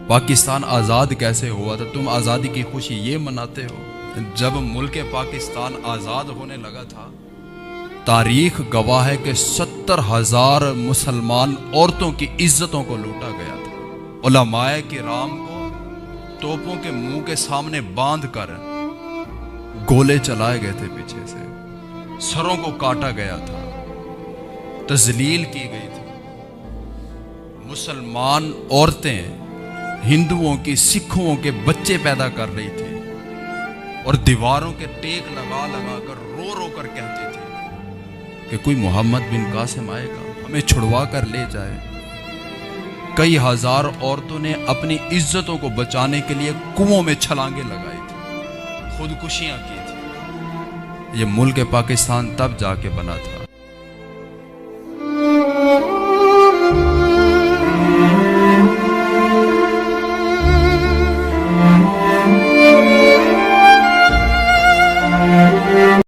पाकिस्तान आज़ाद कैसे हुआ था? तुम आज़ादी की खुशी ये मनाते हो? जब मुल्क पाकिस्तान आज़ाद होने लगा था, तारीख गवाह है कि 70,000 मुसलमान औरतों की इज्जतों को लूटा गया था। उलमाए किराम को तोपों के मुंह के सामने बांध कर गोले चलाए गए थे, पीछे से सरों को काटा गया था, तजलील की गई थी। मुसलमान औरतें हिंदुओं की, सिखों के बच्चे पैदा कर रही थी और दीवारों के टेक लगा लगा कर रो रो कर कहती थी कि कोई मोहम्मद बिन कासिम आएगा, हमें छुड़वा कर ले जाए। कई हजार औरतों ने अपनी इज्जतों को बचाने के लिए कुओं में छलांगे लगाई थी, खुदकुशियां की थी। ये मुल्क पाकिस्तान तब जाके बना था